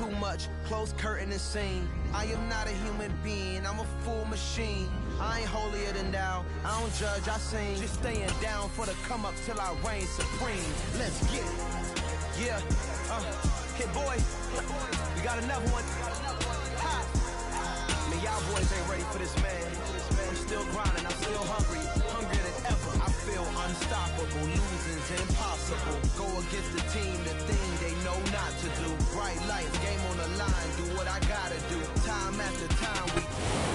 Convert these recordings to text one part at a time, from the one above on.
too much, close curtain and scene. I am not a human being, I'm a full machine. I ain't holier than thou, I don't judge, I sing. Just staying down for the come up till I reign supreme. Let's get it. Yeah, Hit boy, we got another one. Ha. Man, y'all boys ain't ready for this, man. I'm still grinding, I'm still hungry, hungrier than ever. I feel unstoppable, losing's impossible. Go against the team, the thing they know not to do. Bright lights, game on the line, do what I gotta do. Time after time,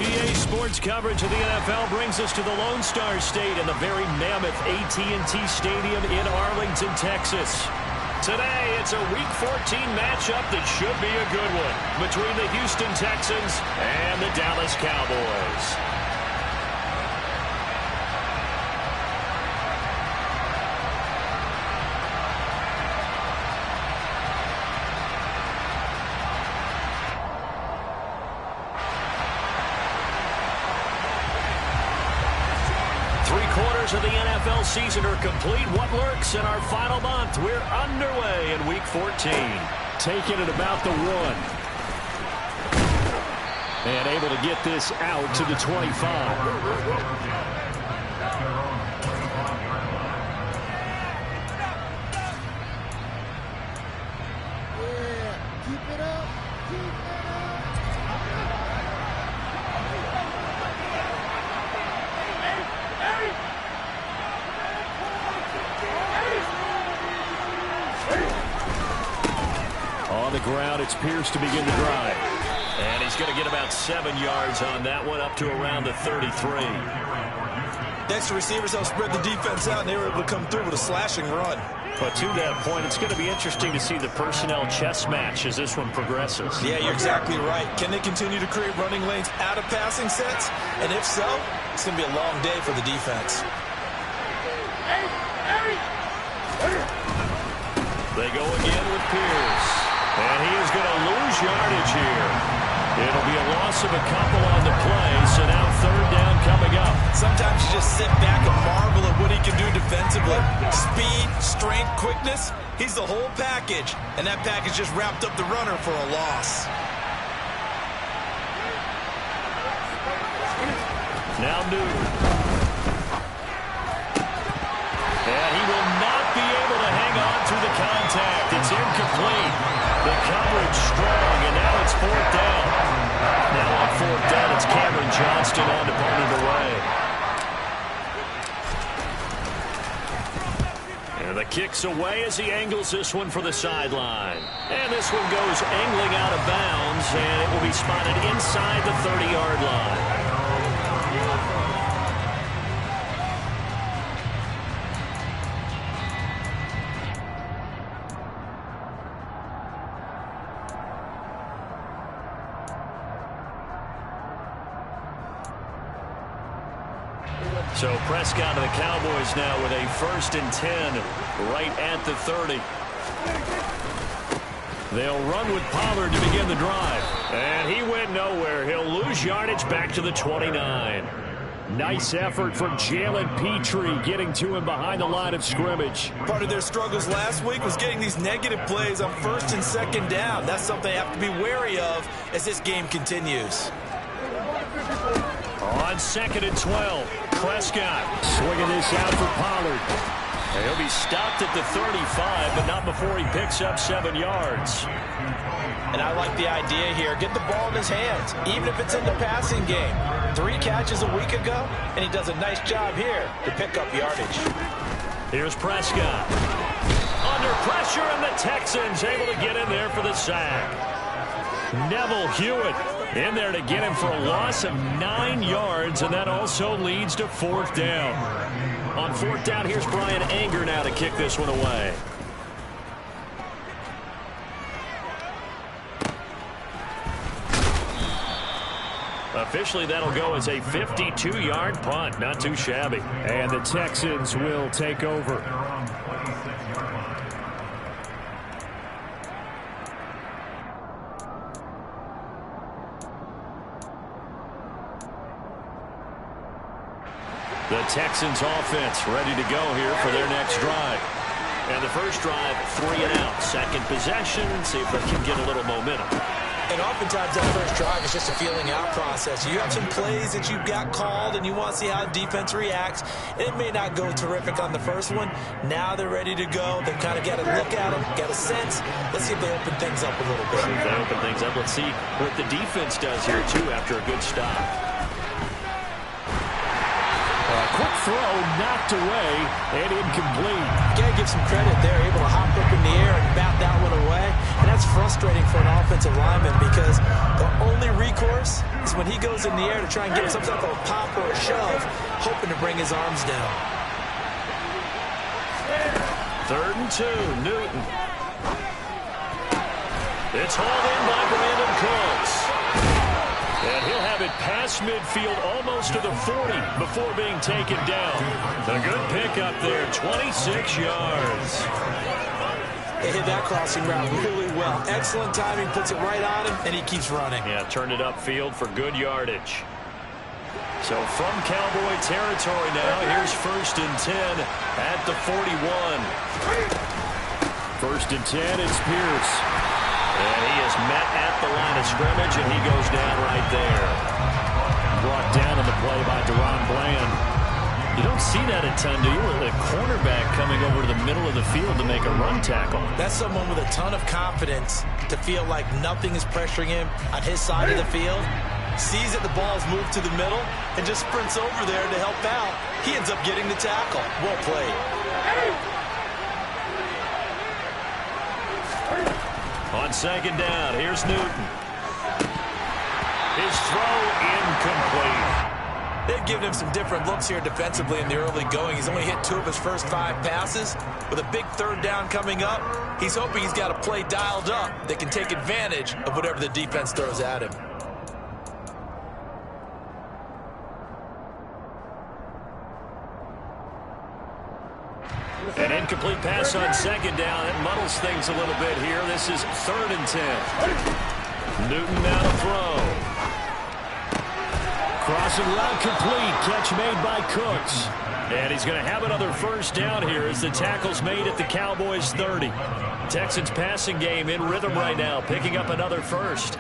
EA Sports coverage of the NFL brings us to the Lone Star State in the very mammoth AT&T Stadium in Arlington, Texas. Today, it's a Week 14 matchup that should be a good one between the Houston Texans and the Dallas Cowboys. Of the NFL season are complete. What lurks in our final month? We're underway in Week 14. Taking it about the 1. And able to get this out to the 25. On the ground, it's Pierce to begin the drive. And he's going to get about 7 yards on that one, up to around the 33. Next, receivers help spread the defense out, and they were able to come through with a slashing run. But to that point, it's going to be interesting to see the personnel chess match as this one progresses. Yeah, you're exactly right. Can they continue to create running lanes out of passing sets? And if so, it's going to be a long day for the defense. They go again with Pierce. And he is going to lose yardage here. It'll be a loss of a couple on the play, so now third down coming up. Sometimes you just sit back and marvel at what he can do defensively. Speed, strength, quickness, he's the whole package. And that package just wrapped up the runner for a loss. Now Newton. And he will not be able to hang on through the contact. It's incomplete. The coverage strong, and now it's fourth down. Now on fourth down, it's Cameron Johnston on to punt it away. And the kick's away as he angles this one for the sideline. And this one goes angling out of bounds, and it will be spotted inside the 30-yard line. So Prescott to the Cowboys now with a 1st and 10 right at the 30. They'll run with Pollard to begin the drive. And he went nowhere. He'll lose yardage back to the 29. Nice effort from Jalen Petrie getting to him behind the line of scrimmage. Part of their struggles last week was getting these negative plays on 1st and 2nd down. That's something they have to be wary of as this game continues. On 2nd and 12, Prescott swinging this out for Pollard. He'll be stopped at the 35, but not before he picks up 7 yards. And I like the idea here. Get the ball in his hands, even if it's in the passing game. 3 catches a week ago, and he does a nice job here to pick up yardage. Here's Prescott. Under pressure, and the Texans able to get in there for the sack. Neville Hewitt in there to get him for a loss of 9 yards, and that also leads to 4th down. On 4th down, here's Brian Anger now to kick this one away. Officially, that'll go as a 52-yard punt. Not too shabby. And the Texans will take over. The Texans offense ready to go here for their next drive. And the first drive, 3 and out. Second possession, see if they can get a little momentum. And oftentimes that first drive is just a feeling out process. You have some plays that you've got called and you want to see how defense reacts. It may not go terrific on the first one. Now they're ready to go. They've kind of got to look at them, get a sense. Let's see if they open things up a little bit. See if they open things up. Let's see what the defense does here, too, after a good stop. Quick throw, knocked away, and incomplete. Got to give some credit there, able to hop up in the air and bat that one away. And that's frustrating for an offensive lineman because the only recourse is when he goes in the air to try and get some type of a pop or a shove, hoping to bring his arms down. 3rd and 2, Newton. It's hauled in by Brandon Cooks. And he'll have it past midfield almost to the 40 before being taken down. A good pickup there, 26 yards. They hit that crossing route really well. Excellent timing, puts it right on him, and he keeps running. Yeah, turned it upfield for good yardage. So from Cowboy territory now, here's 1st and 10 at the 41. 1st and 10, it's Pierce. And he is met at the line of scrimmage, and he goes down right there. Brought down on the play by Deron Bland. You don't see that a ton, do you? With a cornerback coming over to the middle of the field to make a run tackle. That's someone with a ton of confidence to feel like nothing is pressuring him on his side of the field. Sees that the ball's moved to the middle and just sprints over there to help out. He ends up getting the tackle. Well played. On 2nd down, here's Newton. His throw incomplete. They've given him some different looks here defensively in the early going. He's only hit 2 of his first 5 passes. With a big 3rd down coming up, he's hoping he's got a play dialed up that can take advantage of whatever the defense throws at him. An incomplete pass on 2nd down. It muddles things a little bit here. This is 3rd and 10. Newton now to throw. Crossing route complete. Catch made by Cooks. And he's going to have another 1st down here as the tackle's made at the Cowboys 30. Texans passing game in rhythm right now, picking up another 1st.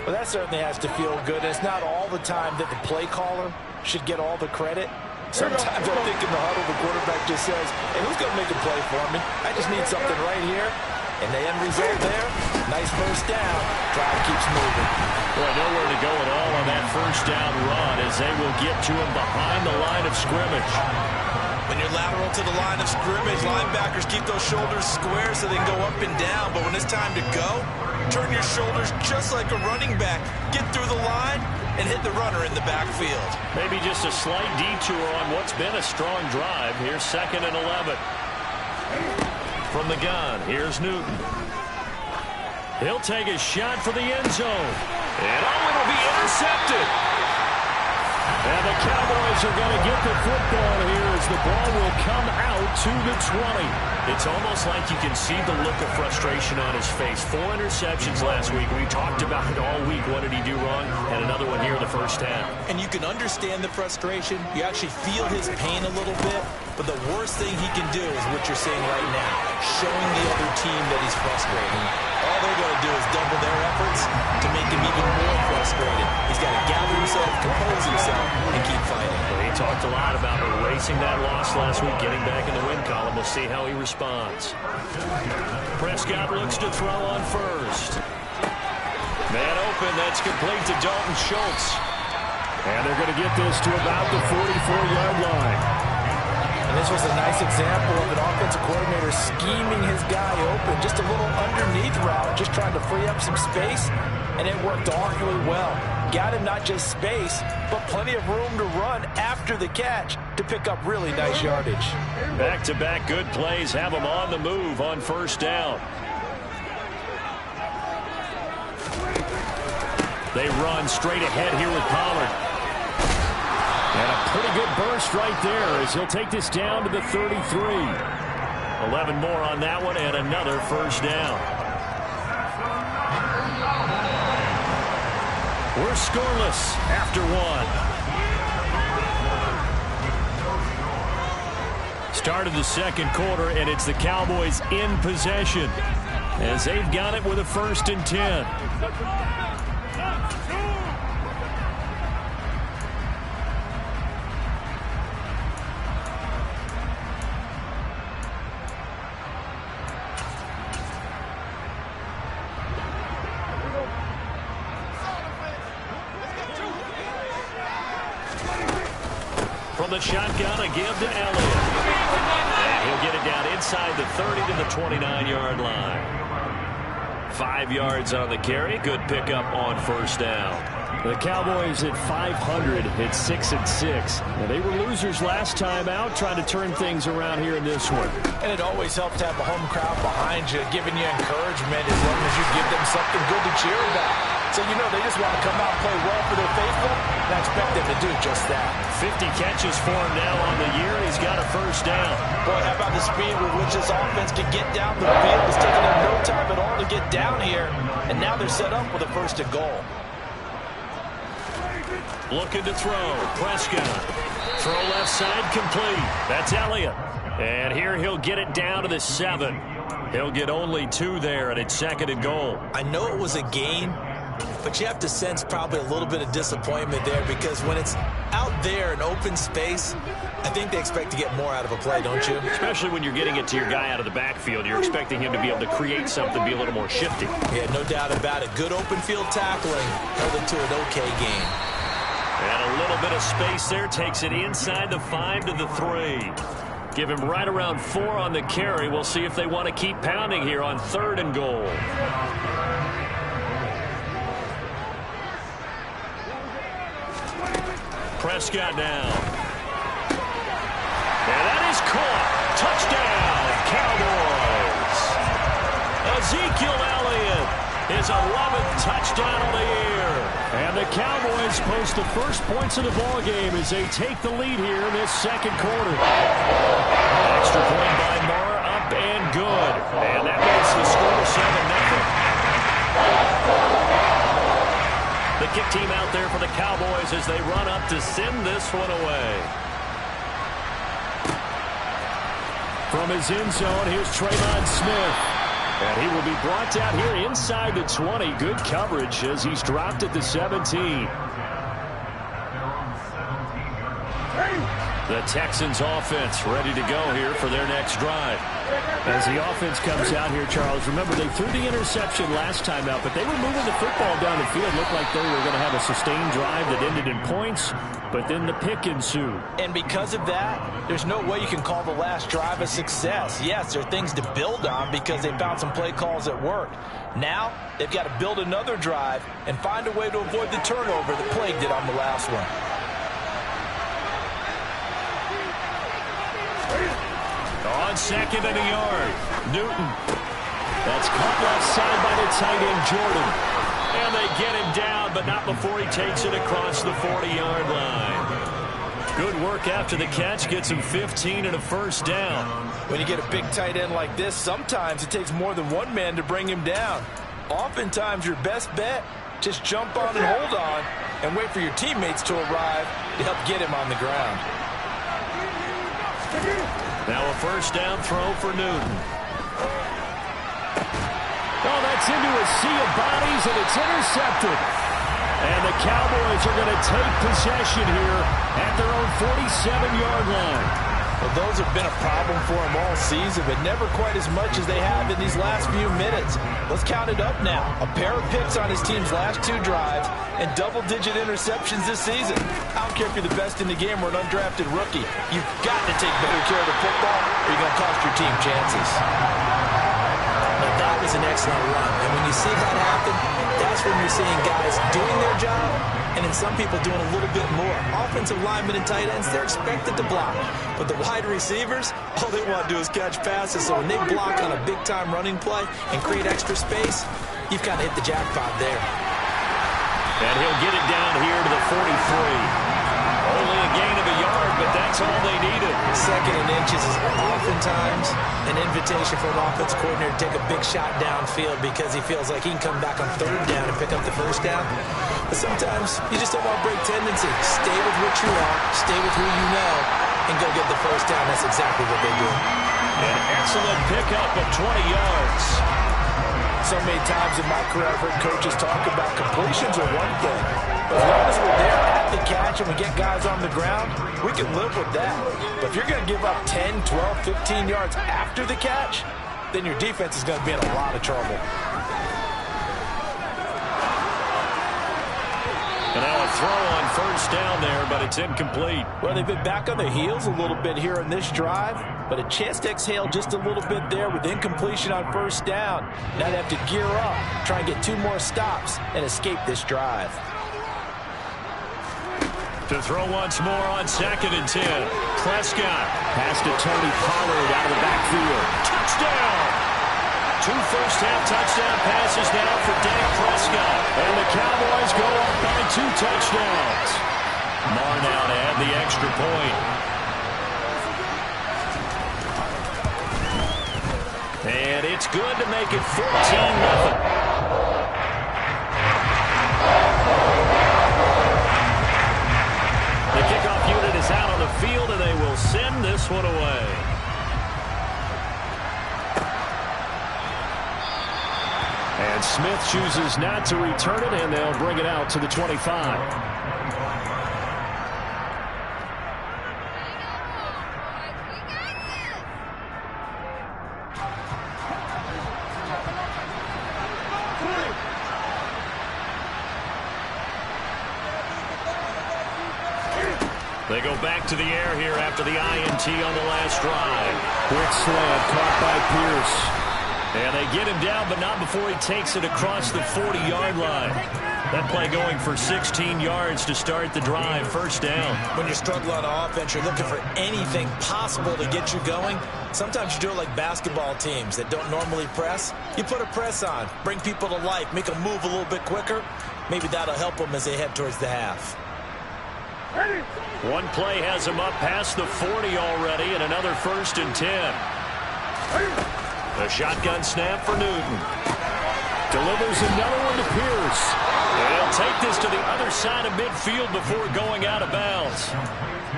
Well, that certainly has to feel good. It's not all the time that the play caller should get all the credit. Sometimes I think in the huddle, the quarterback just says, hey, who's going to make a play for me? I just need something right here. And the end result there, nice 1st down. Drive keeps moving. Boy, nowhere to go at all on that 1st down run as they will get to him behind the line of scrimmage. When you're lateral to the line of scrimmage, linebackers keep those shoulders square so they can go up and down. But when it's time to go, turn your shoulders just like a running back. Get through the line and hit the runner in the backfield. Maybe just a slight detour on what's been a strong drive. Here's 2nd and 11. From the gun, here's Newton. He'll take a shot for the end zone. And it'll be intercepted. And the Cowboys are going to get the football here as the ball will come out to the 20. It's almost like you can see the look of frustration on his face. 4 interceptions last week. We talked about it all week. What did he do wrong? And another one here in the 1st half. And you can understand the frustration. You actually feel his pain a little bit. But the worst thing he can do is what you're seeing right now, showing the other team that he's frustrated. All they're going to do is double their efforts to make him even more frustrated. He's got to gather himself, compose himself, and keep fighting. Well, he talked a lot about erasing that loss last week, getting back in the win column. We'll see how he responds. Prescott looks to throw on 1st. Man open, that's complete to Dalton Schultz. And they're going to get this to about the 44-yard line. And this was a nice example of an offensive coordinator scheming his guy open. Just a little underneath route, just trying to free up some space, and it worked awfully well. Got him not just space, but plenty of room to run after the catch to pick up really nice yardage. Back-to-back good plays have him on the move on 1st down. They run straight ahead here with Pollard. And a pretty good burst right there as he'll take this down to the 33. 11 more on that one and another 1st down. We're scoreless after 1. Start of the second quarter, and it's the Cowboys in possession as they've got it with a 1st and 10. From the shotgun, a give to Elliott. And he'll get it down inside the 30 to the 29-yard line. 5 yards on the carry. Good pickup on 1st down. The Cowboys at 500 at 6-6. Now, they were losers last time out, trying to turn things around here in this one. And it always helps to have a home crowd behind you, giving you encouragement as long as you give them something good to cheer about. So, you know, they just want to come out and play well for their faithful, and I expect them to do just that. 50 catches for him now on the year. He's got a 1st down. Boy, how about the speed with which this offense can get down the field? It's taken them no time at all to get down here, and now they're set up with a 1st and goal. Looking to throw. Prescott. Throw left side complete. That's Elliott. And here he'll get it down to the 7. He'll get only 2 there, and it's 2nd and goal. I know it was a gain, but you have to sense probably a little bit of disappointment there because when it's out there in open space, I think they expect to get more out of a play, don't you? Especially when you're getting it to your guy out of the backfield. You're expecting him to be able to create something, be a little more shifty. Yeah, no doubt about it. Good open field tackling held it to an okay gain. And a little bit of space there. Takes it inside the 5 to the 3. Give him right around 4 on the carry. We'll see if they want to keep pounding here on 3rd and goal. Prescott now. And that is caught. Touchdown, Cowboys. Ezekiel Elliott, his 11th touchdown of the year. And the Cowboys post the first points of the ball game as they take the lead here in this 2nd quarter. Extra point by Moore, up and good. And that makes the score 7-0. The kick team out there for the Cowboys as they run up to send this one away. From his end zone, here's Trayvon Smith. And he will be brought down here inside the 20. Good coverage as he's dropped at the 17. The Texans offense ready to go here for their next drive. As the offense comes out here, Charles, remember they threw the interception last time out, but they were moving the football down the field. Looked like they were going to have a sustained drive that ended in points, but then the pick ensued. And because of that, there's no way you can call the last drive a success. Yes, there are things to build on because they found some play calls that worked. Now, they've got to build another drive and find a way to avoid the turnover that plagued it on the last one. On 2nd and a yard, Newton. That's caught left side by the tight end, Jordan. And they get him down, but not before he takes it across the 40-yard line. Good work after the catch. Gets him 15 and a 1st down. When you get a big tight end like this, sometimes it takes more than one man to bring him down. Oftentimes, your best bet, just jump on and hold on and wait for your teammates to arrive to help get him on the ground. Now a 1st down throw for Newton. Oh, that's into a sea of bodies, and it's intercepted. And the Cowboys are going to take possession here at their own 47-yard line. Well, those have been a problem for them all season, but never quite as much as they have in these last few minutes. Let's count it up now. A pair of picks on his team's last 2 drives and double-digit interceptions this season. I don't care if you're the best in the game or an undrafted rookie. You've got to take better care of the football or you're going to cost your team chances. Now, that was an excellent run. And when you see that happen, that's when you're seeing guys doing their job and then some people doing a little bit more. Offensive linemen and tight ends, they're expected to block. But the wide receivers, all they want to do is catch passes. So when they block on a big-time running play and create extra space, you've got to hit the jackpot there. And he'll get it down here to the 43. Only a gain of a yard, but that's all they needed. 2nd and inches is oftentimes an invitation for an offensive coordinator to take a big shot downfield because he feels like he can come back on 3rd down and pick up the 1st down. But sometimes you just don't want to break tendency. Stay with what you are. Stay with who you know. and go get the first down. That's exactly what they do. An excellent pickup of 20 yards. So many times in my career, I've heard coaches talk about completions are one thing. But as long as we're there at the catch and we get guys on the ground, we can live with that. But if you're going to give up 10, 12, 15 yards after the catch, then your defense is going to be in a lot of trouble. And now a throw on first down there, but it's incomplete. Well, they've been back on their heels a little bit here in this drive, but a chance to exhale just a little bit there with incompletion on first down. Now they have to gear up, try and get 2 more stops, and escape this drive. To throw once more on 2nd and 10. Prescott. Pass to Tony Pollard out of the backfield. Touchdown! 2 first-half touchdown passes now for Dak Prescott. And the Cowboys go up by 2 touchdowns. Marr now to add the extra point. And it's good to make it 14-0. The kickoff unit is out on the field, and they will send this one away. And Smith chooses not to return it, and they'll bring it out to the 25. They go back to the air here after the INT on the last drive. Quick slant caught by Pierce. And they get him down, but not before he takes it across the 40-yard line. That play going for 16 yards to start the drive. First down. When you're struggling on offense, you're looking for anything possible to get you going. Sometimes you do it like basketball teams that don't normally press. You put a press on, bring people to life, make them move a little bit quicker. Maybe that'll help them as they head towards the half. One play has him up past the 40 already, and another 1st and 10. A shotgun snap for Newton. Delivers another one to Pierce. They'll take this to the other side of midfield before going out of bounds.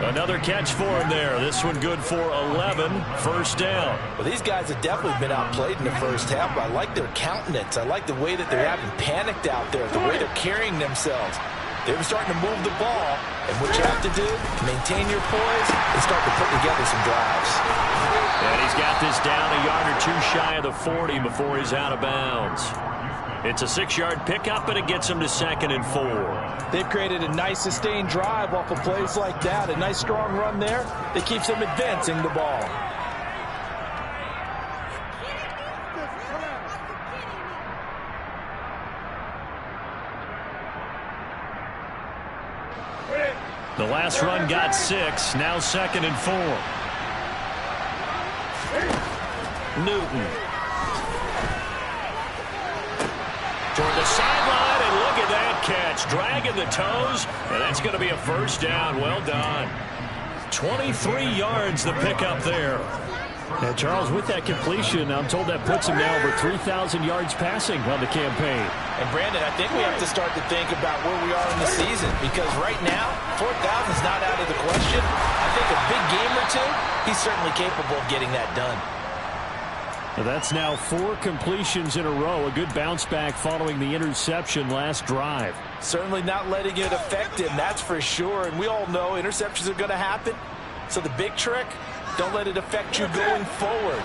Another catch for him there. This one good for 11. First down. Well, these guys have definitely been outplayed in the first half, but I like their countenance. I like the way that they're having panicked out there, the way they're carrying themselves. They're starting to move the ball, and what you have to do, maintain your poise and start to put together some drives. And he's got this down a yard or 2 shy of the 40 before he's out of bounds. It's a 6-yard pickup, and it gets him to 2nd and 4. They've created a nice sustained drive off of plays like that. A nice strong run there that keeps them advancing the ball. The last run got 6. Now 2nd and 4. Newton. Toward the sideline, and look at that catch. Dragging the toes, and that's going to be a first down. Well done. 23 yards the pickup there. And Charles, with that completion, I'm told that puts him now over 3,000 yards passing on the campaign. And Brandon, I think we have to start to think about where we are in the season, because right now, 4,000 is not out of the question. I think a big game or 2, he's certainly capable of getting that done. That's now 4 completions in a row. A good bounce back following the interception last drive. Certainly not letting it affect him, that's for sure. And we all know interceptions are going to happen. So the big trick, don't let it affect you going forward.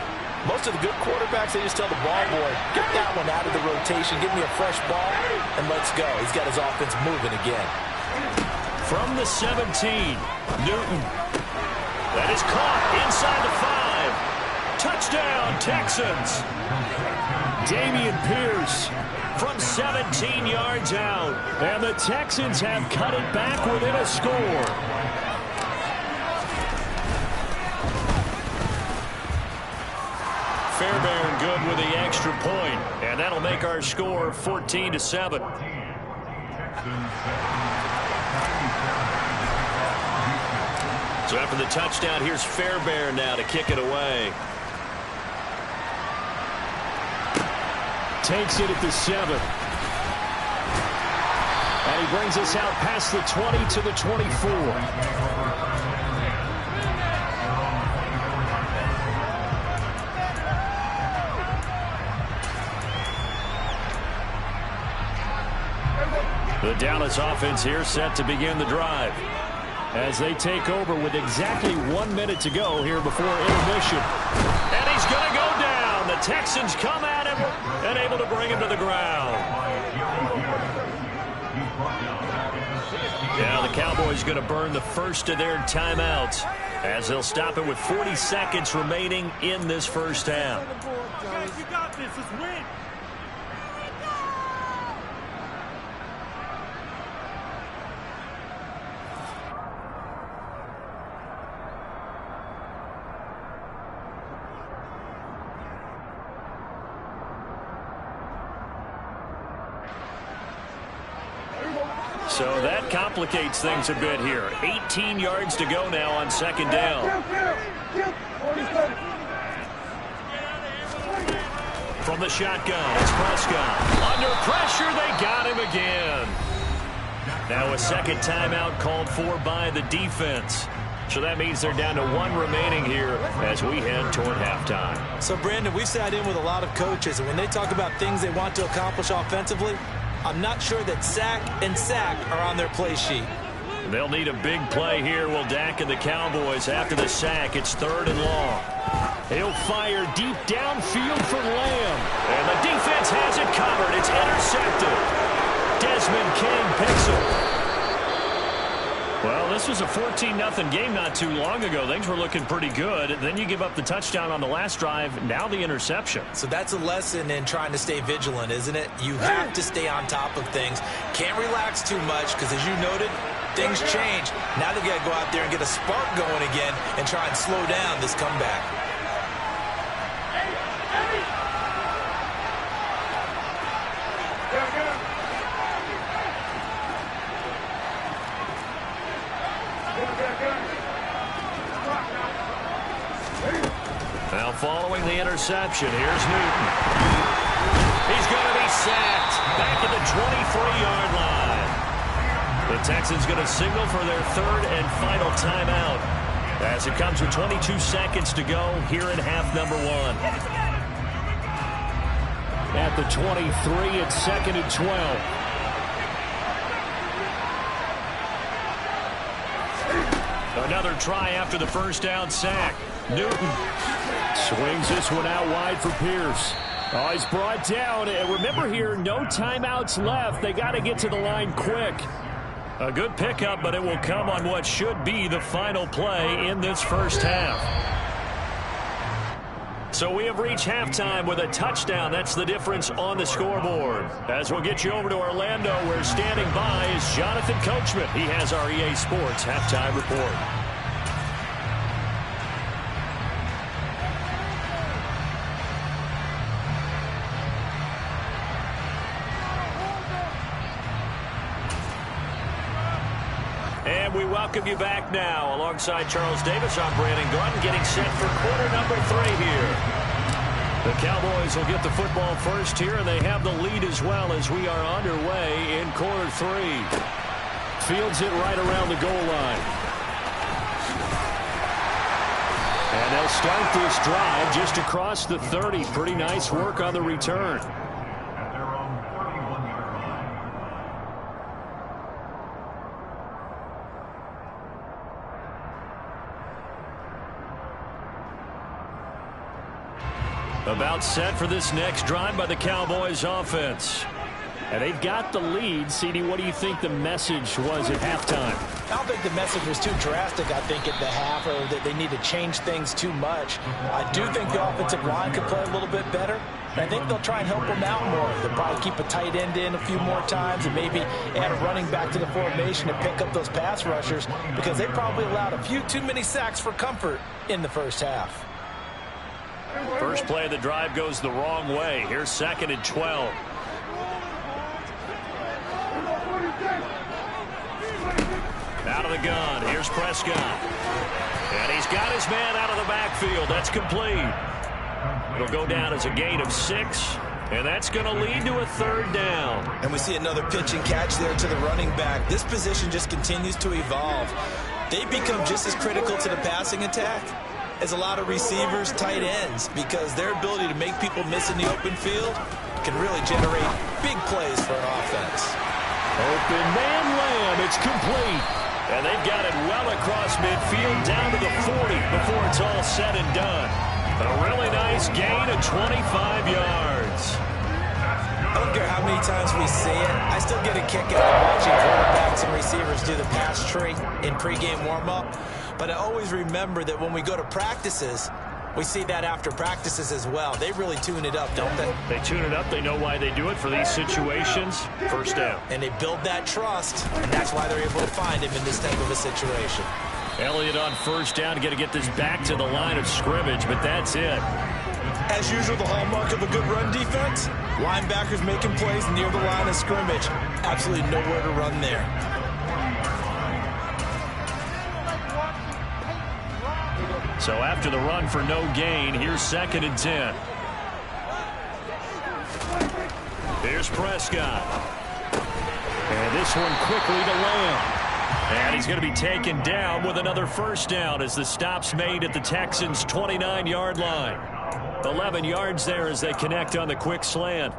Most of the good quarterbacks, they just tell the ball boy, get that one out of the rotation, give me a fresh ball, and let's go. He's got his offense moving again. From the 17, Newton. That is caught inside the 5. Touchdown, Texans. Dameon Pierce from 17 yards out. And the Texans have cut it back within a score. Fairbairn good with the extra point, and that'll make our score 14-7. So after the touchdown, here's Fairbairn now to kick it away. Takes it at the 7. And he brings us out past the 20 to the 24. The Dallas offense here set to begin the drive as they take over with exactly 1 minute to go here before intermission. And he's going to go down. The Texans come at him and able to bring him to the ground. Now the Cowboys going to burn the first of their timeouts as they'll stop it with 40 seconds remaining in this first half. You got this. Let's win. So that complicates things a bit here. 18 yards to go now on second down. From the shotgun, it's Prescott. Under pressure, they got him again. Now a second timeout called for by the defense. So that means they're down to 1 remaining here as we head toward halftime. So, Brandon, we've sat in with a lot of coaches, and when they talk about things they want to accomplish offensively, I'm not sure that sack and sack are on their play sheet. They'll need a big play here. Will Dak and the Cowboys after the sack. It's 3rd and long. He'll fire deep downfield for Lamb. And the defense has it covered. It's intercepted. Desmond King picks it. Well, this was a 14-0 game not too long ago. Things were looking pretty good. Then you give up the touchdown on the last drive. Now the interception. So that's a lesson in trying to stay vigilant, isn't it? You have to stay on top of things. Can't relax too much because, as you noted, things change. Now they got to go out there and get a spark going again and try and slow down this comeback. Now following the interception, here's Newton. He's going to be sacked back at the 23-yard line. The Texans going to signal for their 3rd and final timeout as it comes with 22 seconds to go here in half number 1. At the 23, it's 2nd and 12. Another try after the first down sack. Newton swings this one out wide for Pierce. Oh, he's brought down. And remember here, no timeouts left. They got to get to the line quick. A good pickup, but it will come on what should be the final play in this first half. So we have reached halftime with a touchdown. That's the difference on the scoreboard. As we'll get you over to Orlando, where standing by is Jonathan Coachman. He has our EA Sports halftime report. And we welcome you back now. Alongside Charles Davis, I'm Brandon Gaudin, getting set for quarter number 3 here. The Cowboys will get the football first here, and they have the lead as well as we are underway in quarter 3. Fields it right around the goal line. And they'll start this drive just across the 30. Pretty nice work on the return. About set for this next drive by the Cowboys offense. And they've got the lead. CD, what do you think the message was at halftime? I don't think the message was too drastic, I think, at the half, or that they need to change things too much. I do think the offensive line could play a little bit better. And I think they'll try and help them out more. They'll probably keep a tight end in a few more times and maybe add a running back to the formation to pick up those pass rushers, because they probably allowed a few too many sacks for comfort in the first half. First play of the drive goes the wrong way. Here's 2nd and 12. Out of the gun. Here's Prescott. And he's got his man out of the backfield. That's complete. It'll go down as a gain of 6. And that's going to lead to a 3rd down. And we see another pitch and catch there to the running back. This position just continues to evolve. They become just as critical to the passing attack as a lot of receivers, tight ends, because their ability to make people miss in the open field can really generate big plays for an offense. Open man Lamb. It's complete. And they've got it well across midfield down to the 40 before it's all said and done. A really nice gain of 25 yards. I don't care how many times we see it. I still get a kick out of watching quarterbacks and receivers do the pass tree in pregame warm-up. But I always remember that when we go to practices, we see that after practices as well. They really tune it up, don't they? They tune it up. They know why they do it for these situations. First down. And they build that trust, and that's why they're able to find him in this type of a situation. Elliott on first down. Got to get this back to the line of scrimmage, but that's it. As usual, the hallmark of a good run defense, linebackers making plays near the line of scrimmage. Absolutely nowhere to run there. So after the run for no gain, here's 2nd and 10. Here's Prescott. And this one quickly to Lamb. And he's going to be taken down with another first down as the stop's made at the Texans' 29-yard line. 11 yards there as they connect on the quick slant.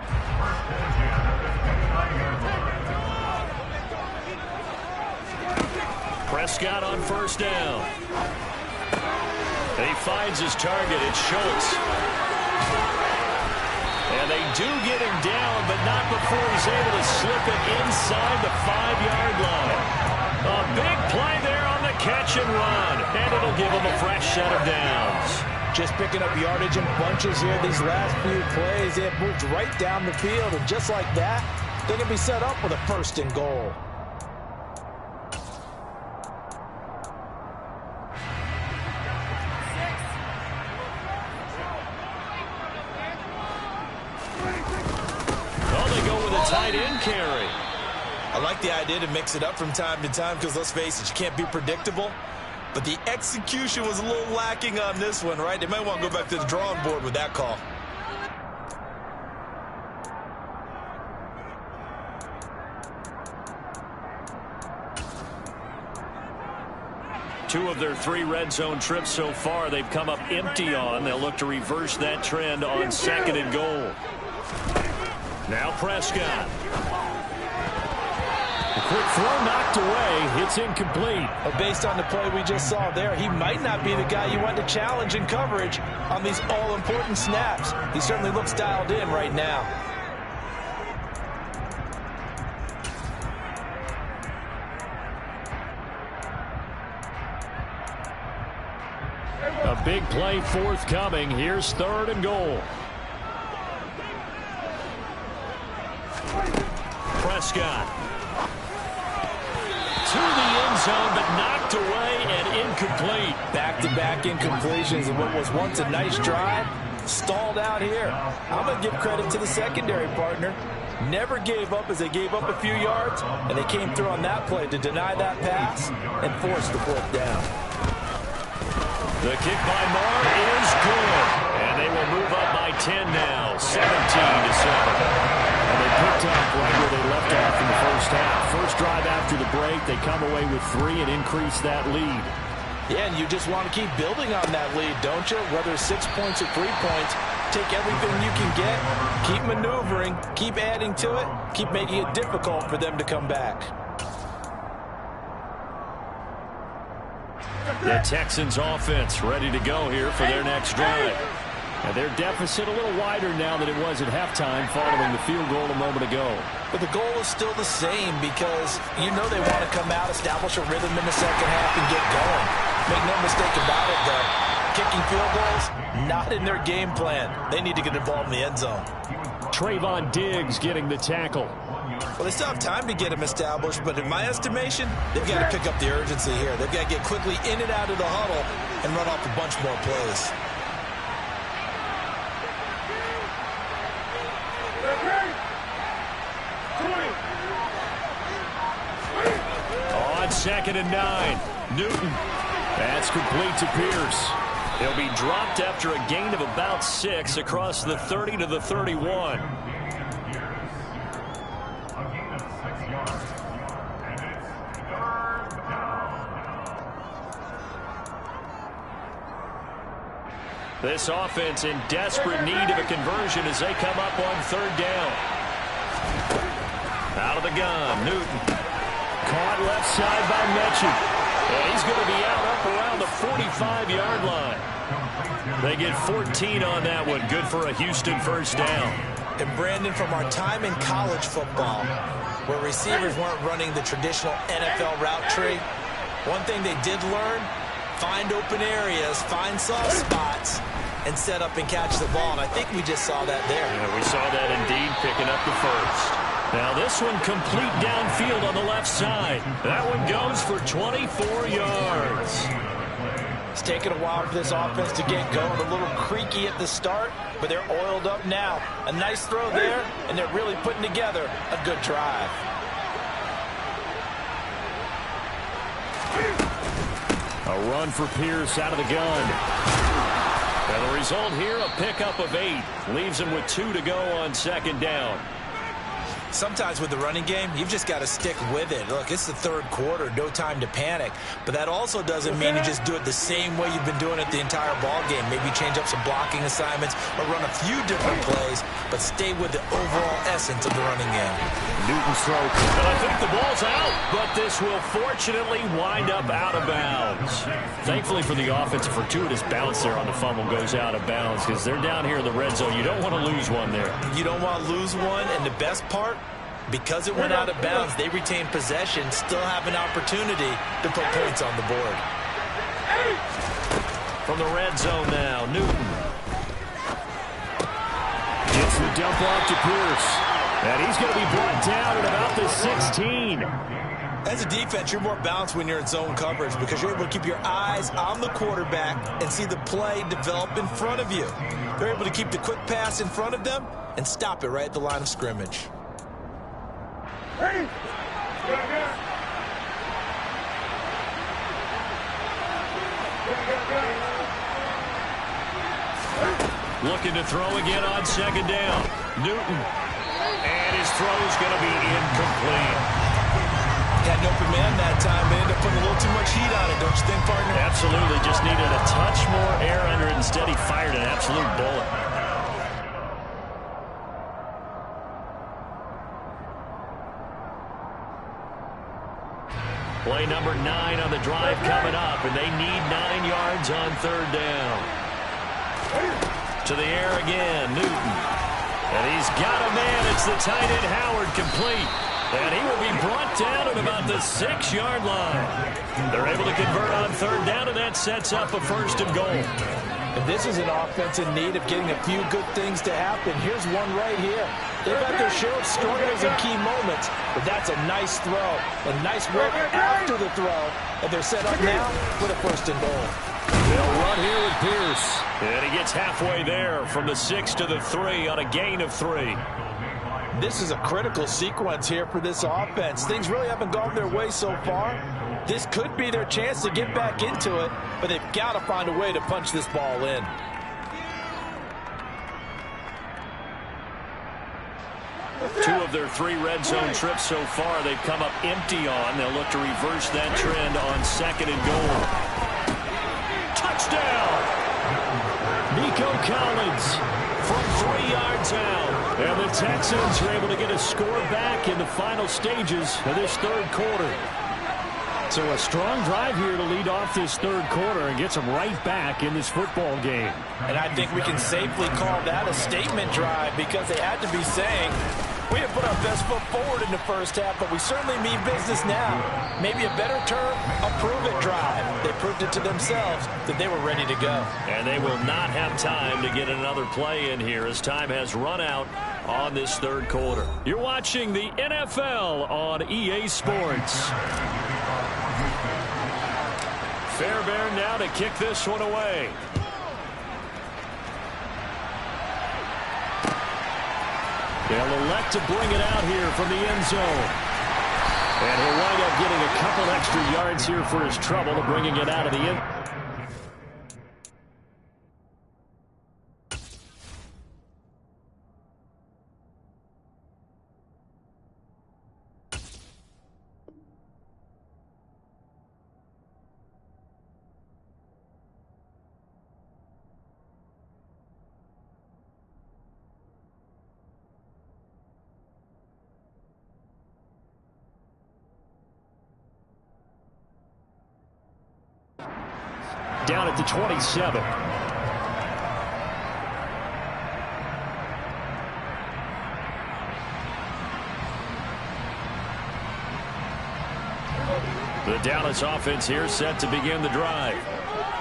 Prescott on first down. And he finds his target. It's Schultz. And they do get him down, but not before he's able to slip it inside the 5-yard line. A big play there on the catch and run. And it'll give him a fresh set of downs. Just picking up yardage in bunches here these last few plays. They have moved right down the field, and just like that, they can be set up with a 1st and goal. Oh, they go with a tight end carry. I like the idea to mix it up from time to time because, let's face it, you can't be predictable. But the execution was a little lacking on this one, right? They might want to go back to the drawing board with that call. Two of their 3 red zone trips so far they've come up empty on. They'll look to reverse that trend on 2nd and goal. Now Prescott. A quick throw knocked away. It's incomplete. But based on the play we just saw there, he might not be the guy you want to challenge in coverage on these all-important snaps. He certainly looks dialed in right now. A big play forthcoming. Here's 3rd and goal. Prescott. To the end zone, but knocked away and incomplete. Back-to-back incompletions of what was once a nice drive. Stalled out here. I'm going to give credit to the secondary partner. Never gave up as they gave up a few yards, and they came through on that play to deny that pass and force the 4th down. The kick by Marr is good. And they will move up by 10 now, 17-7. And they picked up right where they left off in the first half. First drive after the break, they come away with 3 and increase that lead. Yeah, and you just want to keep building on that lead, don't you? Whether it's 6 points or 3 points, take everything you can get, keep maneuvering, keep adding to it, keep making it difficult for them to come back. The Texans offense ready to go here for their next drive. And their deficit a little wider now than it was at halftime following the field goal a moment ago. But the goal is still the same because you know they want to come out, establish a rhythm in the second half, and get going. Make no mistake about it, though. Kicking field goals, not in their game plan. They need to get involved in the end zone. Trayvon Diggs getting the tackle. Well, they still have time to get them established, but in my estimation, they've got to pick up the urgency here. They've got to get quickly in and out of the huddle and run off a bunch more plays. On 2nd and 9, Newton. That's complete to Pierce. He'll be dropped after a gain of about 6 across the 30 to the 31. This offense in desperate need of a conversion as they come up on 3rd down. Out of the the gun. Newton. Caught left side by Mechie. And he's going to be out up around the 45-yard line. They get 14 on that one. Good for a Houston first down. And Brandon, from our time in college football, where receivers weren't running the traditional NFL route tree, one thing they did learn, find open areas, find soft spots, and set up and catch the ball. And I think we just saw that there. Yeah, we saw that indeed, picking up the first. Now this one complete downfield on the left side. That one goes for 24 yards. It's taken a while for this offense to get going. A little creaky at the start, but they're oiled up now. A nice throw there, and they're really putting together a good drive. A run for Pierce out of the gun. And the result here, a pickup of 8. Leaves him with 2 to go on second down. Sometimes with the running game, you've just got to stick with it. Look, it's the third quarter, no time to panic. But that also doesn't mean you just do it the same way you've been doing it the entire ball game. Maybe change up some blocking assignments or run a few different plays, but stay with the overall essence of the running game. Newton's throw. And I think the ball's out, but this will fortunately wind up out of bounds. Thankfully for the offense, a fortuitous bounce there on the fumble goes out of bounds because they're down here in the red zone. You don't want to lose one there. You don't want to lose one, and the best part, because it went out of bounds, they retain possession, still have an opportunity to put points on the board. From the red zone now, Newton. Gets the dump off to Pierce. And he's going to be brought down at about the 16. As a defense, you're more balanced when you're in zone coverage because you're able to keep your eyes on the quarterback and see the play develop in front of you. They're able to keep the quick pass in front of them and stop it right at the line of scrimmage. Looking to throw again on second down. Newton. And his throw is going to be incomplete. Had an open man that time, but ended up putting a little too much heat on it, don't you think, partner? Absolutely. Just needed a touch more air under it. Instead, he fired an absolute bullet. Play number 9 on the drive coming up, and they need 9 yards on third down. To the air again, Newton. And he's got a man. It's the tight end, Howard, complete. And he will be brought down at about the 6-yard line. They're able to convert on third down, and that sets up a first and goal. And this is an offense in need of getting a few good things to happen. Here's one right here. They've had their share of struggles in key moments, but that's a nice throw. And nice work after the throw. And they're set up now for the first and goal. They'll run here with Pierce. And he gets halfway there from the 6 to the 3 on a gain of 3. This is a critical sequence here for this offense. Things really haven't gone their way so far. This could be their chance to get back into it, but they've got to find a way to punch this ball in. Two of their 3 red zone trips so far they've come up empty on. They'll look to reverse that trend on second and goal. Touchdown! Nico Collins from 3 yards out. And the Texans are able to get a score back in the final stages of this third quarter. So a strong drive here to lead off this third quarter and gets them right back in this football game. And I think we can safely call that a statement drive because they had to be saying, we have put our best foot forward in the first half, but we certainly mean business now. Maybe a better term, a prove-it drive. They proved it to themselves that they were ready to go. And they will not have time to get another play in here as time has run out on this third quarter. You're watching the NFL on EA Sports. Fairbairn now to kick this one away. They'll elect to bring it out here from the end zone. And he'll wind up getting a couple extra yards here for his trouble to bringing it out of the end. down at the 27. The Dallas offense here set to begin the drive.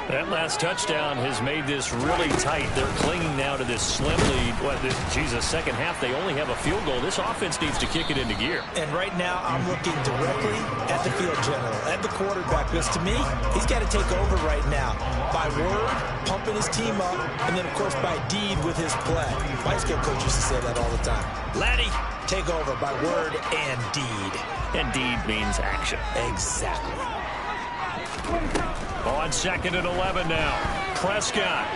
That last touchdown has made this really tight. They're clinging now to this slim lead. Second half, they only have a field goal. This offense needs to kick it into gear. And right now, I'm looking directly at the field general, at the quarterback, because to me, he's got to take over right now. By word, pumping his team up, and then, of course, by deed with his play. My skill coach used to say that all the time. Laddie, take over by word and deed. And deed means action. Exactly. On 2nd and 11 now. Prescott.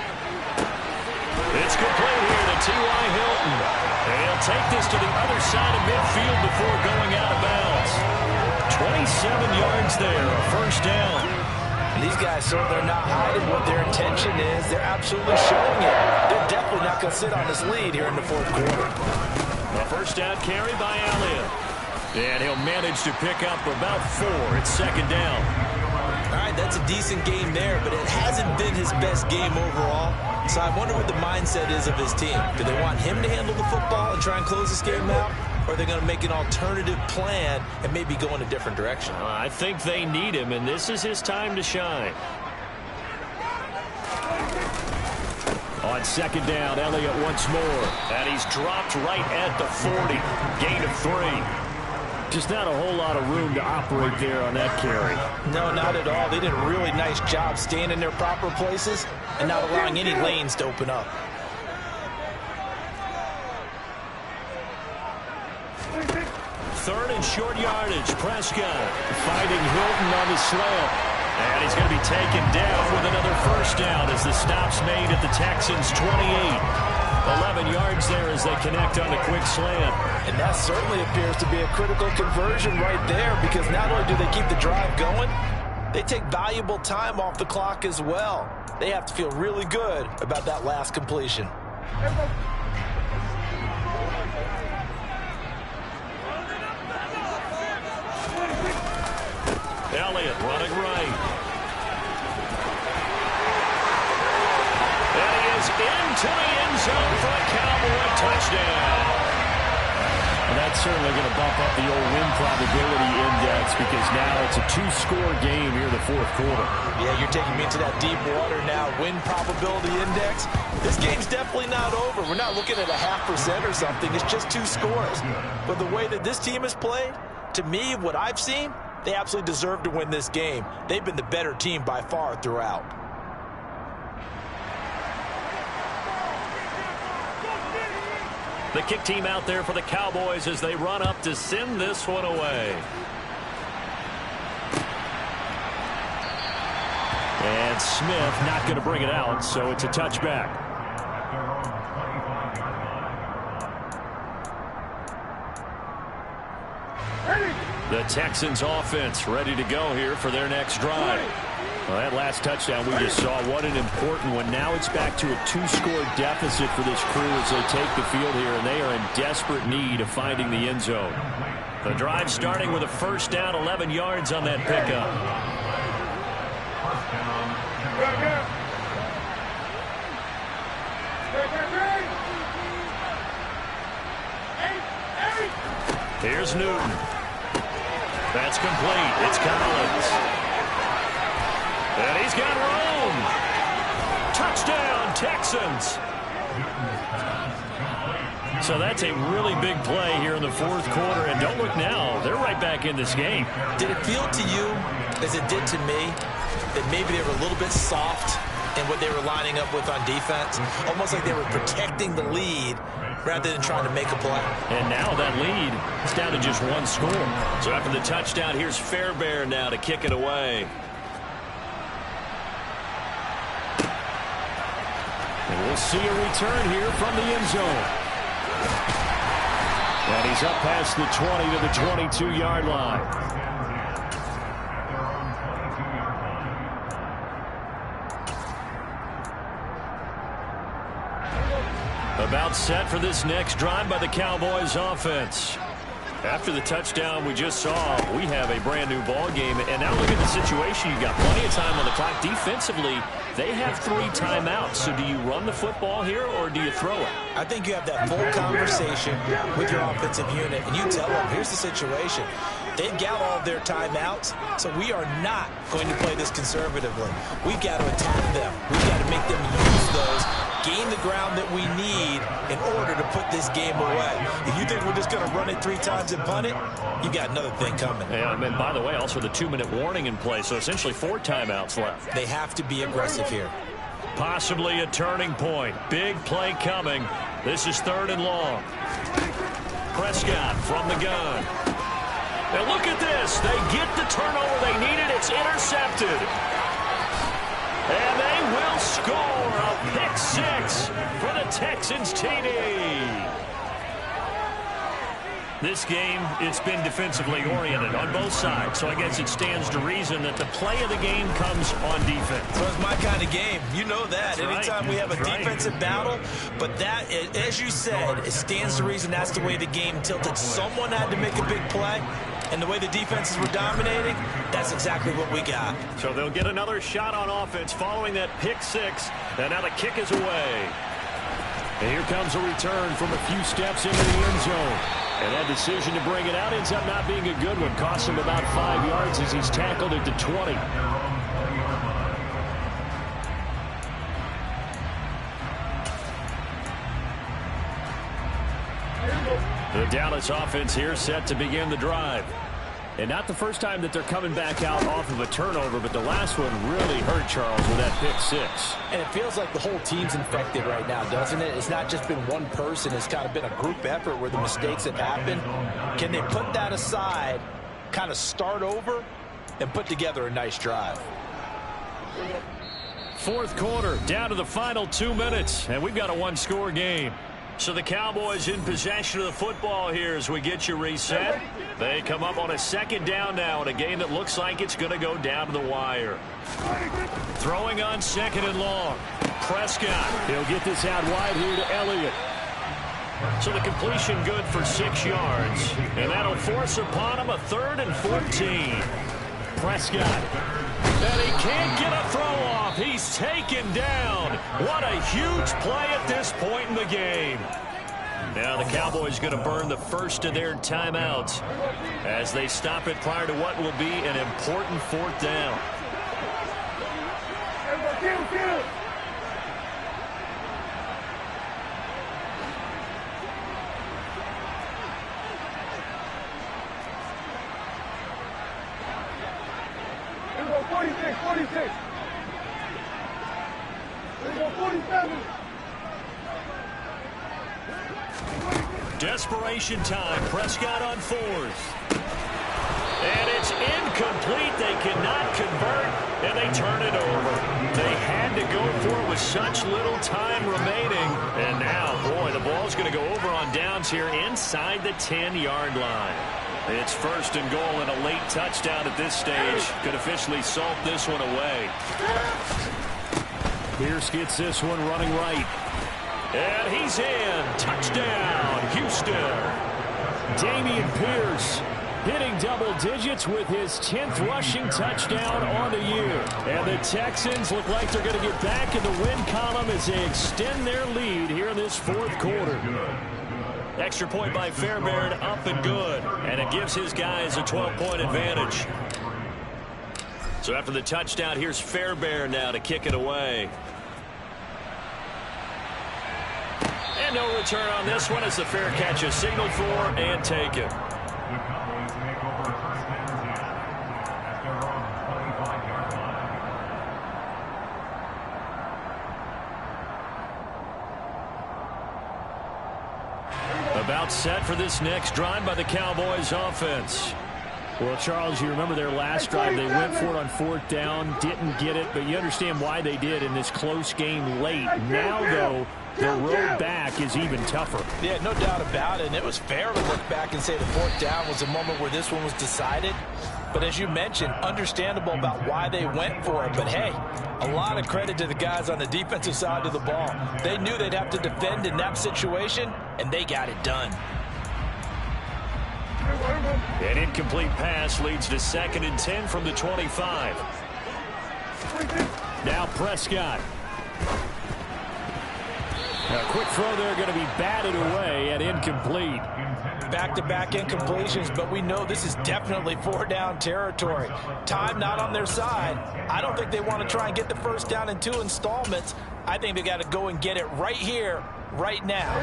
It's complete here to T.Y. Hilton. And he'll take this to the other side of midfield before going out of bounds. 27 yards there, a first down. And these guys, so they're not hiding what their intention is. They're absolutely showing it. They're definitely not going to sit on this lead here in the fourth quarter. A first down carry by Elliott. And he'll manage to pick up about 4. It's second down. All right, that's a decent game there, but it hasn't been his best game overall. So I wonder what the mindset is of his team. Do they want him to handle the football and try and close this game out? Or are they going to make an alternative plan and maybe go in a different direction? I think they need him, and this is his time to shine. On second down, Elliott once more. And he's dropped right at the 40. Gain of 3. Just not a whole lot of room to operate there on that carry. No, not at all. They did a really nice job staying in their proper places and not allowing any lanes to open up. Third and short yardage. Prescott fighting Hilton on the slant. And he's going to be taken down with another first down as the stop's made at the Texans' 28. 11 yards there as they connect on the quick slant. And that certainly appears to be a critical conversion right there, because not only do they keep the drive going, they take valuable time off the clock as well. They have to feel really good about that last completion. Elliott running right. And he is into the end zone for a Cowboy touchdown. And that's certainly going to bump up the old win probability index, because now it's a 2-score game here in the fourth quarter. Yeah, you're taking me into that deep water now. Win probability index. This game's definitely not over. We're not looking at a 0.5% or something. It's just 2 scores. But the way that this team has played, to me, what I've seen, they absolutely deserve to win this game. They've been the better team by far throughout. The kick team out there for the Cowboys as they run up to send this one away. And Smith not going to bring it out, so it's a touchback. The Texans offense ready to go here for their next drive. Well, that last touchdown we just saw, what an important one. Now it's back to a 2-score deficit for this crew as they take the field here, and they are in desperate need of finding the end zone. The drive starting with a first down, 11 yards on that pickup. Here's Newton. That's complete. It's Collins. And he's got room. Touchdown, Texans. So that's a really big play here in the fourth quarter. And don't look now, they're right back in this game. Did it feel to you, as it did to me, that maybe they were a little bit soft in what they were lining up with on defense? Almost like they were protecting the lead rather than trying to make a play. And now that lead is down to just 1 score. So after the touchdown, here's Fairbairn now to kick it away. And we'll see a return here from the end zone. And he's up past the 20 to the 22-yard line. About set for this next drive by the Cowboys offense. After the touchdown we just saw, we have a brand new ball game. And now look at the situation. You've got plenty of time on the clock. Defensively, they have 3 timeouts. So do you run the football here or do you throw it? I think you have that full conversation with your offensive unit, and you tell them, here's the situation. They've got all of their timeouts, so we are not going to play this conservatively. We've got to attack them. We've got to make them use those, gain the ground that we need in order to put this game away. If you think we're just going to run it 3 times and punt it, you've got another thing coming. Yeah, and by the way, also the 2-minute warning in play, so essentially 4 timeouts left. They have to be aggressive here. Possibly a turning point. Big play coming. This is 3rd and long. Prescott from the gun. Now look at this. They get the turnover they needed. It's intercepted. And they will score a pick 6 for the Texans TD. This game, it's been defensively oriented on both sides, so I guess it stands to reason that the play of the game comes on defense. So it's my kind of game. You know that. That's anytime right. we have a That's defensive right. battle, but that, as you said, it stands to reason that's the way the game tilted. Someone had to make a big play, and the way the defenses were dominating, that's exactly what we got. So they'll get another shot on offense following that pick 6, and now the kick is away. And here comes a return from a few steps into the end zone. And that decision to bring it out ends up not being a good one. Costs him about 5 yards as he's tackled at the 20. The Dallas offense here set to begin the drive. And not the first time that they're coming back out off of a turnover, but the last one really hurt Charles with that pick 6. And it feels like the whole team's infected right now, doesn't it? It's not just been one person. It's kind of been a group effort where the mistakes have happened. Can they put that aside, kind of start over, and put together a nice drive? 4th quarter, down to the final 2 minutes, and we've got a 1-score game. So the Cowboys in possession of the football here as we get you reset. They come up on a 2nd down now in a game that looks like it's going to go down to the wire. Throwing on 2nd and long. Prescott. He'll get this out wide here to Elliott. So the completion good for 6 yards. And that'll force upon him a 3rd and 14. Prescott. And he can't get a throw off. He's taken down. What a huge play at this point in the game. Now the Cowboys going to burn the first of their timeouts as they stop it prior to what will be an important 4th down. Desperation time. Prescott on 4th. And it's incomplete. They cannot convert, and they turn it over. They had to go for it with such little time remaining. And now, boy, the ball's going to go over on downs here inside the 10-yard line. It's 1st and goal, and a late touchdown at this stage could officially salt this one away. Pierce gets this one running right. And he's in. Touchdown, Houston. Dameon Pierce hitting double digits with his 10th rushing touchdown on the year. And the Texans look like they're going to get back in the win column as they extend their lead here in this 4th quarter. Extra point by Fairbairn, up and good. And it gives his guys a 12-point advantage. So after the touchdown, here's Fairbairn now to kick it away. And no return on this one as the fair catch is signaled for and taken. About set for this next drive by the Cowboys offense. Well, Charles, you remember their last drive. They went for it on 4th down, didn't get it, but you understand why they did in this close game late. Now, though, the road back is even tougher. Yeah, no doubt about it. And it was fair to look back and say the 4th down was the moment where this one was decided. But as you mentioned, understandable about why they went for it. But, hey, a lot of credit to the guys on the defensive side of the ball. They knew they'd have to defend in that situation, and they got it done. An incomplete pass leads to 2nd and 10 from the 25. Now Prescott. A quick throw there going to be batted away and incomplete. Back-to-back incompletions, but we know this is definitely 4-down territory. Time not on their side. I don't think they want to try and get the first down in 2 installments. I think they got to go and get it right here, right now.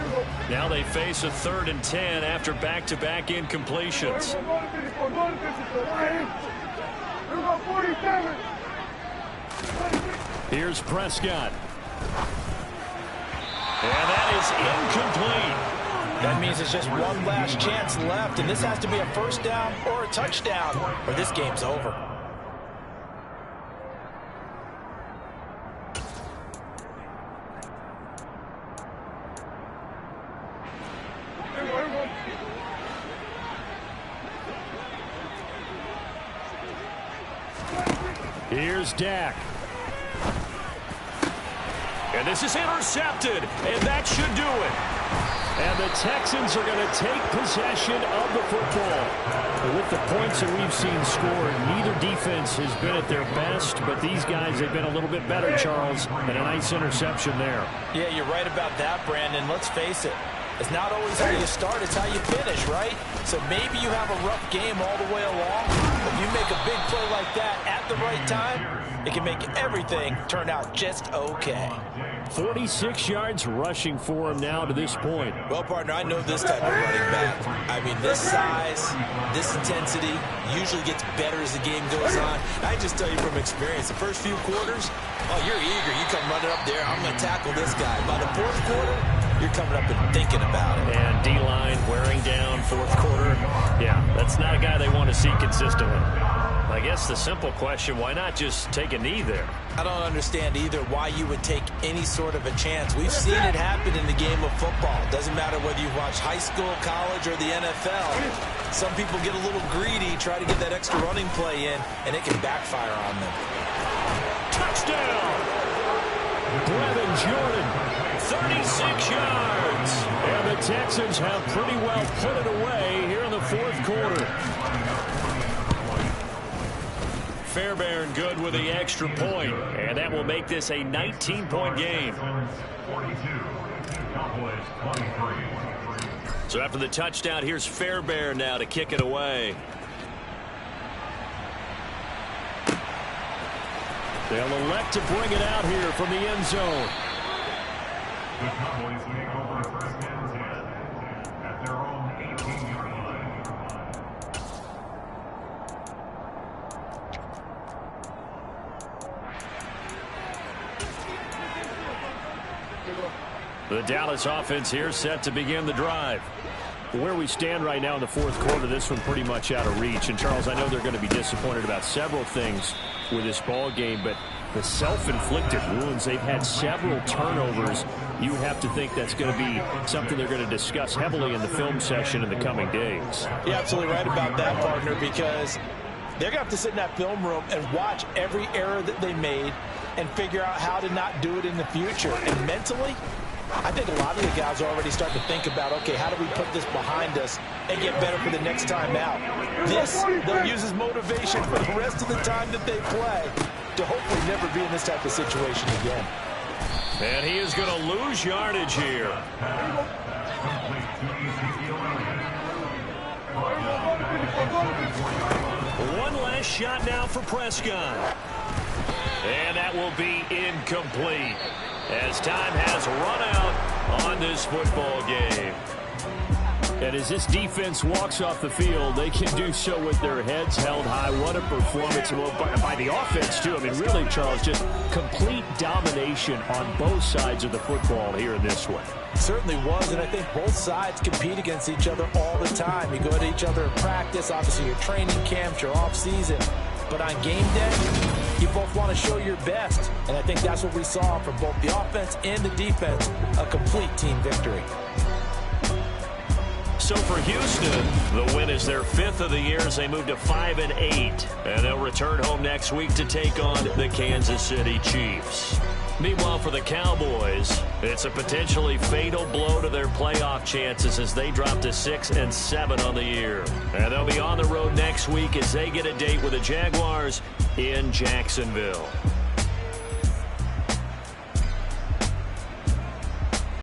Now they face a 3rd and 10 after back-to-back incompletions. Here's Prescott. And that is incomplete. That means it's just one last chance left, and this has to be a first down or a touchdown, or this game's over. Here's Dak. And this is intercepted, and that should do it. And the Texans are going to take possession of the football. With the points that we've seen scored, neither defense has been at their best, but these guys have been a little bit better, Charles, and a nice interception there. Yeah, you're right about that, Brandon. Let's face it. It's not always how you start, it's how you finish, right? So maybe you have a rough game all the way along, but you make a big play like that at the right time, it can make everything turn out just okay. 46 yards rushing for him now to this point. Well, partner, I know this type of running back. I mean, this size, this intensity usually gets better as the game goes on. I just tell you from experience, the first few quarters, oh, you're eager. You come running up there, I'm going to tackle this guy. By the 4th quarter, you're coming up and thinking about it. And D-line wearing down 4th quarter. Yeah, that's not a guy they want to see consistently. I guess the simple question, why not just take a knee there? I don't understand either why you would take any sort of a chance. We've seen it happen in the game of football. It doesn't matter whether you watch high school, college, or the NFL. Some people get a little greedy, try to get that extra running play in, and it can backfire on them. Touchdown! Brevin Jordan, 36 yards. And the Texans have pretty well put it away here in the 4th quarter. Fairbairn good with the extra point, and that will make this a 19-point game. So after the touchdown, here's Fairbairn now to kick it away. They'll elect to bring it out here from the end zone. The Cowboys take over first and 10 at their own 18-yard line. The Dallas offense here set to begin the drive. Where we stand right now in the 4th quarter, this one pretty much out of reach. And, Charles, I know they're going to be disappointed about several things with this ball game, but the self-inflicted wounds, they've had several turnovers. You have to think that's going to be something they're going to discuss heavily in the film session in the coming days. You're absolutely right about that, partner, because they're going to have to sit in that film room and watch every error that they made and figure out how to not do it in the future. And mentally, I think a lot of the guys are already starting to think about, okay, how do we put this behind us and get better for the next time out? This, they'll use as motivation for the rest of the time that they play to hopefully never be in this type of situation again. And he is going to lose yardage here. One last shot now for Prescott. And that will be incomplete, as time has run out on this football game. And as this defense walks off the field, they can do so with their heads held high. What a performance by the offense, too. I mean, really, Charles, just complete domination on both sides of the football here in this one. Certainly was, and I think both sides compete against each other all the time. You go to each other in practice, obviously your training camps, your off-season. But on game day, you both want to show your best. And I think that's what we saw from both the offense and the defense, a complete team victory. So for Houston, the win is their 5th of the year as they move to 5-8. And they'll return home next week to take on the Kansas City Chiefs. Meanwhile, for the Cowboys, it's a potentially fatal blow to their playoff chances as they drop to 6-7 on the year. And they'll be on the road next week as they get a date with the Jaguars in Jacksonville.